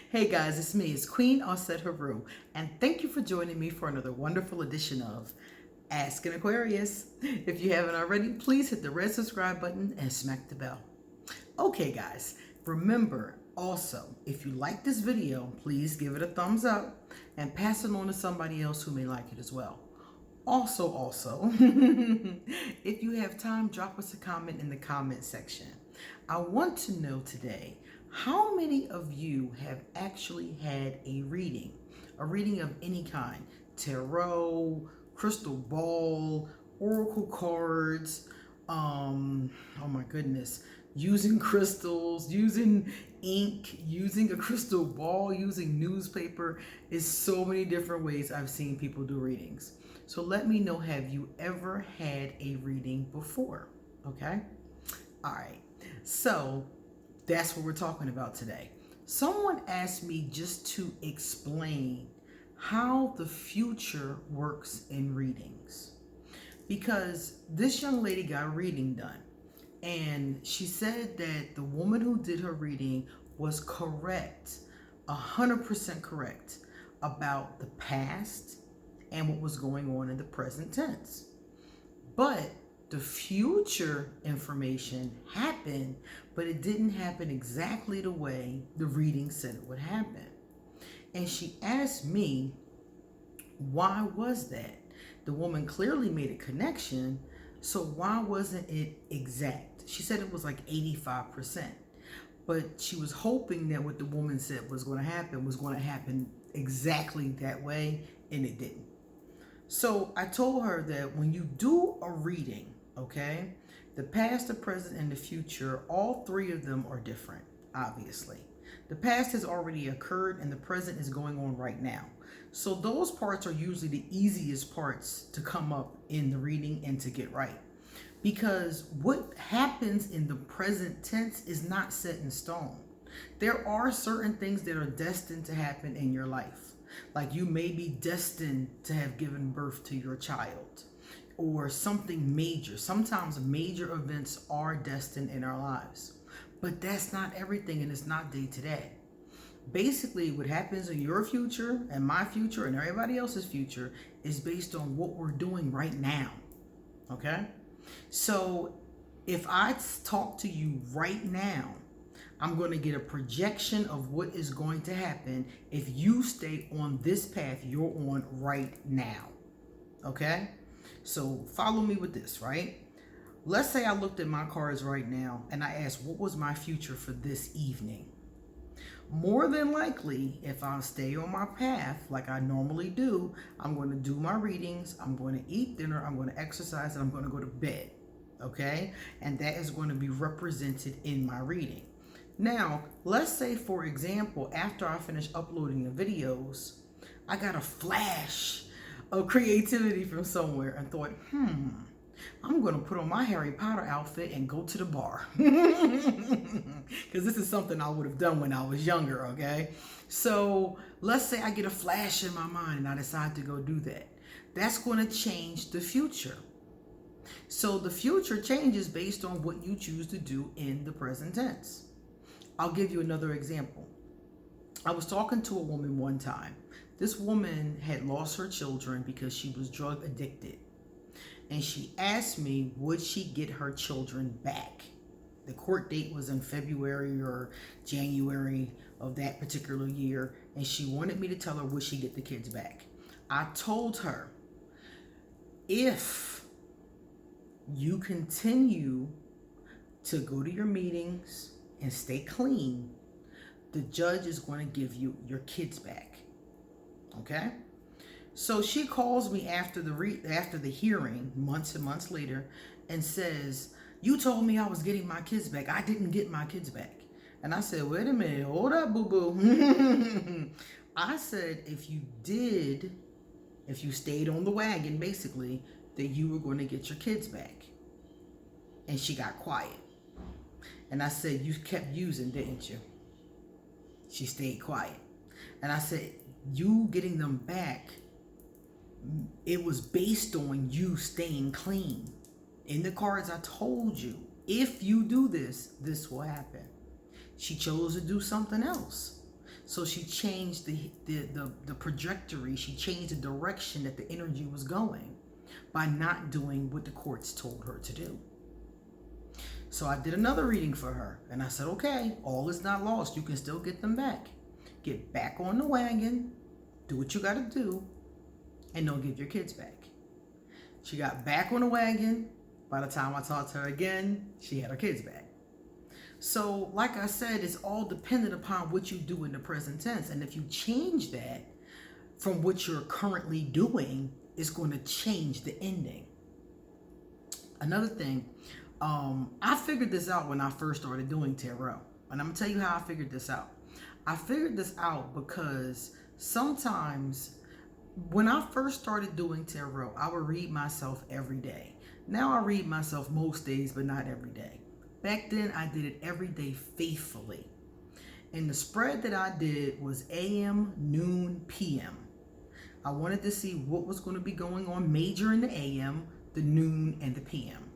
Hey guys, it's me, it's Queen Osset Haru, and thank you for joining me for another wonderful edition of Ask an Aquarius. If you haven't already, please hit the red subscribe button and smack the bell. Okay guys, remember also, if you like this video, please give it a thumbs up and pass it on to somebody else who may like it as well. Also, if you have time, drop us a comment in the comment section. I want to know today, how many of you have actually had a reading of any kind? Tarot, crystal ball, oracle cards, oh my goodness, using crystals, using ink, using a crystal ball, using newspaper. Is so many different ways I've seen people do readings. So let me know, have you ever had a reading before? Okay? All right. So that's what we're talking about today. Someone asked me just to explain how the future works in readings, because this young lady got a reading done, and she said that the woman who did her reading was correct, 100% correct, about the past and what was going on in the present tense. But the future information happened, but it didn't happen exactly the way the reading said it would happen. And she asked me, why was that? The woman clearly made a connection, so why wasn't it exact? She said it was like 85%, but she was hoping that what the woman said was going to happen exactly that way, and it didn't. So I told her that when you do a reading, okay, the past, the present, and the future, all three of them are different, obviously. The past has already occurred and the present is going on right now. So those parts are usually the easiest parts to come up in the reading and to get right. Because what happens in the present tense is not set in stone. There are certain things that are destined to happen in your life. Like you may be destined to have given birth to your child, or something major. Sometimes major events are destined in our lives, but that's not everything, and it's not day to day. Basically, what happens in your future and my future and everybody else's future is based on what we're doing right now. Okay? So if I talk to you right now, I'm going to get a projection of what is going to happen if you stay on this path you're on right now. Okay? So follow me with this, right? Let's say I looked at my cards right now and I asked, what was my future for this evening? More than likely, if I stay on my path like I normally do, I'm going to do my readings, I'm going to eat dinner, I'm going to exercise, and I'm going to go to bed. Okay? And that is going to be represented in my reading. Now, let's say, for example, after I finish uploading the videos, I got a flash of creativity from somewhere and thought, I'm going to put on my Harry Potter outfit and go to the bar. Because this is something I would have done when I was younger, okay? So let's say I get a flash in my mind and I decide to go do that. That's going to change the future. So the future changes based on what you choose to do in the present tense. I'll give you another example. I was talking to a woman one time. This woman had lost her children because she was drug addicted. And she asked me, would she get her children back? The court date was in February or January of that particular year. And she wanted me to tell her, would she get the kids back? I told her, if you continue to go to your meetings and stay clean, the judge is going to give you your kids back. Okay? So she calls me after the hearing, months and months later, and says, you told me I was getting my kids back. I didn't get my kids back. And I said, wait a minute, hold up, boo-boo. I said, if you stayed on the wagon, basically, that you were going to get your kids back. And she got quiet. And I said, you kept using, didn't you? She stayed quiet. And I said, you getting them back, it was based on you staying clean. In the cards, I told you, if you do this, this will happen. She chose to do something else. So she changed the trajectory, she changed the direction that the energy was going by not doing what the courts told her to do. So I did another reading for her, and I said, okay, all is not lost. You can still get them back. Get back on the wagon, do what you got to do, and don't give your kids back. She got back on the wagon. By the time I talked to her again, she had her kids back. So, like I said, it's all dependent upon what you do in the present tense. And if you change that from what you're currently doing, it's going to change the ending. Another thing, I figured this out when I first started doing tarot. And I'm going to tell you how I figured this out. I figured this out because sometimes when I first started doing tarot, I would read myself every day. Now I read myself most days, but not every day. Back then, I did it every day faithfully. And the spread that I did was AM, noon, PM. I wanted to see what was going to be going on major in the AM, the noon, and the PM.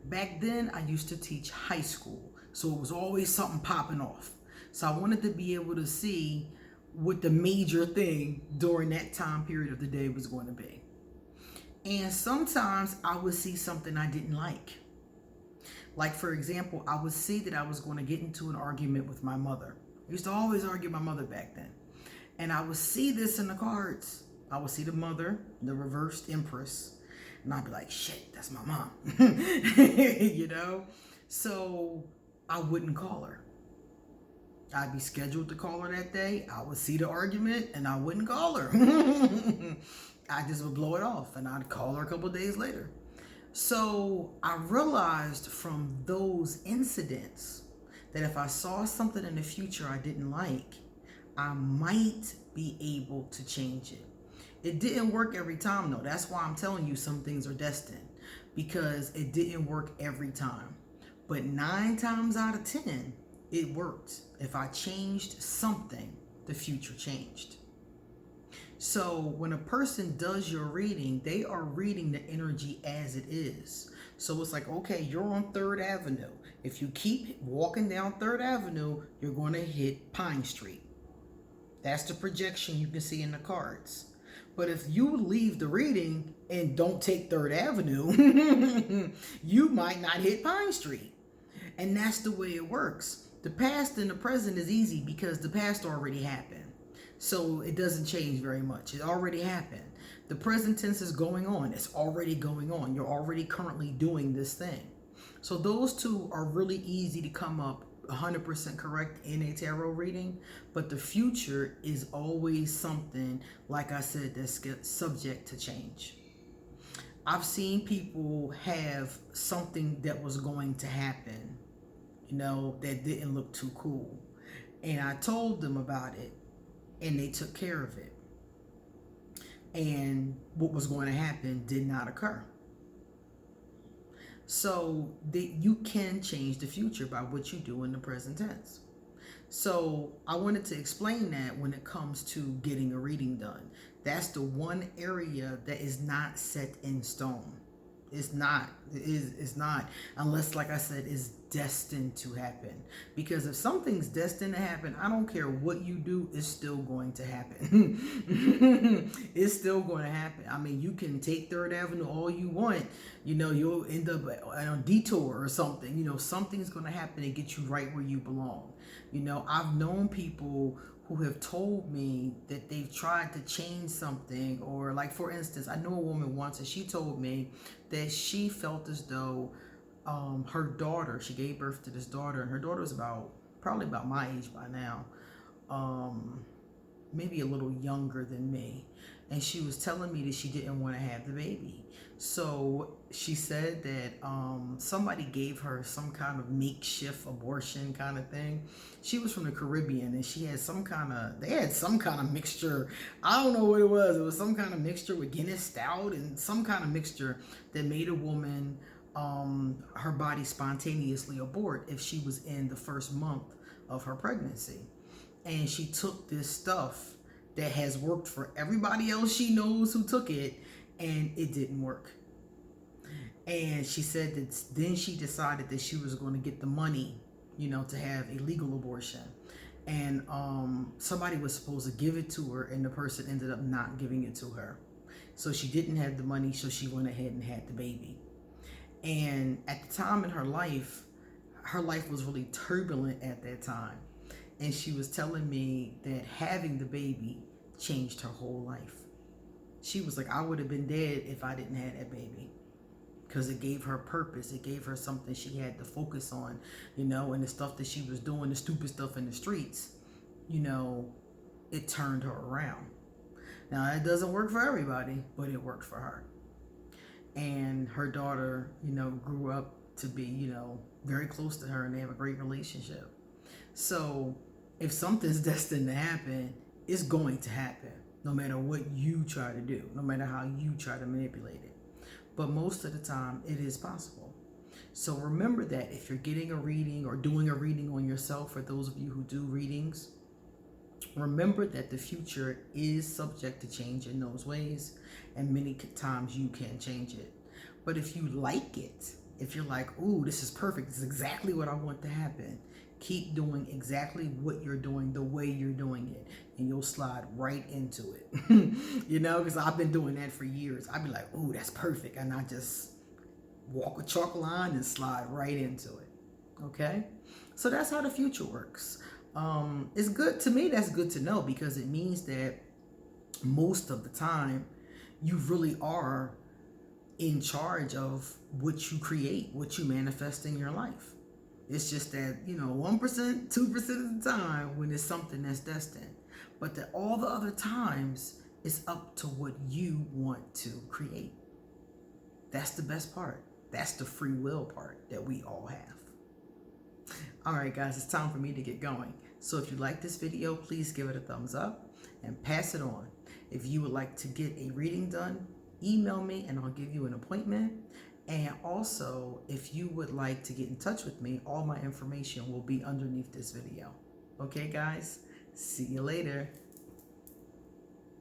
Back then, I used to teach high school, so it was always something popping off. So I wanted to be able to see what the major thing during that time period of the day was going to be. And sometimes I would see something I didn't like. Like, for example, I would see that I was going to get into an argument with my mother. I used to always argue with my mother back then. And I would see this in the cards. I would see the mother, the reversed empress. And I'd be like, shit, that's my mom. You know? So I wouldn't call her. I'd be scheduled to call her that day. I would see the argument and I wouldn't call her. I just would blow it off and I'd call her a couple of days later. So I realized from those incidents that if I saw something in the future I didn't like, I might be able to change it. It didn't work every time though. That's why I'm telling you some things are destined, because it didn't work every time. But 9 times out of 10, it worked. If I changed something, the future changed. So when a person does your reading, they are reading the energy as it is. So it's like, okay, you're on 3rd Avenue. If you keep walking down 3rd Avenue, you're going to hit Pine Street. That's the projection you can see in the cards. But if you leave the reading and don't take 3rd Avenue, you might not hit Pine Street. And that's the way it works. The past and the present is easy because the past already happened. So it doesn't change very much. It already happened. The present tense is going on. It's already going on. You're already currently doing this thing. So those two are really easy to come up 100% correct in a tarot reading. But the future is always something, like I said, that's subject to change. I've seen people have something that was going to happen, that didn't look too cool. And I told them about it. And they took care of it. And what was going to happen did not occur. So you can change the future by what you do in the present tense. So I wanted to explain that when it comes to getting a reading done. That's the one area that is not set in stone. It's not. It's not. Unless, like I said, it's destined to happen. Because if something's destined to happen, I don't care what you do, it's still going to happen. It's still going to happen. I mean, you can take 3rd Avenue all you want. You'll end up on a detour or something. Something's going to happen and get you right where you belong. I've known people who have told me that they've tried to change something, or like, for instance, I know a woman once and she told me that she felt as though her daughter, she gave birth to this daughter, and her daughter was probably about my age by now, maybe a little younger than me. And she was telling me that she didn't want to have the baby. So she said that somebody gave her some kind of makeshift abortion kind of thing. She was from the Caribbean, and they had some kind of mixture. I don't know what it was. It was some kind of mixture with Guinness Stout and some kind of mixture that made a woman, her body spontaneously abort if she was in the first month of her pregnancy. And she took this stuff that has worked for everybody else she knows who took it, and it didn't work. And she said that then she decided that she was going to get the money, to have a legal abortion. and somebody was supposed to give it to her, and the person ended up not giving it to her. So she didn't have the money, so she went ahead and had the baby. And at the time in her life was really turbulent at that time. And she was telling me that having the baby changed her whole life. She was like, I would have been dead if I didn't have that baby. Because it gave her purpose. It gave her something she had to focus on, and the stuff that she was doing, the stupid stuff in the streets, it turned her around. Now, it doesn't work for everybody, but it worked for her. And her daughter, grew up to be, very close to her, and they have a great relationship. So if something's destined to happen, it's going to happen, no matter what you try to do, no matter how you try to manipulate it. But most of the time, it is possible. So remember that if you're getting a reading or doing a reading on yourself, for those of you who do readings, remember that the future is subject to change in those ways, and many times you can change it. But if you like it, if you're like, ooh, this is perfect, this is exactly what I want to happen, keep doing exactly what you're doing the way you're doing it, and you'll slide right into it. Because I've been doing that for years. I'd be like, ooh, that's perfect, and I just walk a chalk line and slide right into it. Okay? So that's how the future works. It's good to me. That's good to know, because it means that most of the time you really are in charge of what you create, what you manifest in your life. It's just that, 1%, 2% of the time when it's something that's destined. But that all the other times, it's up to what you want to create. That's the best part. That's the free will part that we all have. All right, guys, it's time for me to get going. So if you like this video, please give it a thumbs up and pass it on. If you would like to get a reading done, email me and I'll give you an appointment. And also, if you would like to get in touch with me, all my information will be underneath this video. Okay, guys? See you later.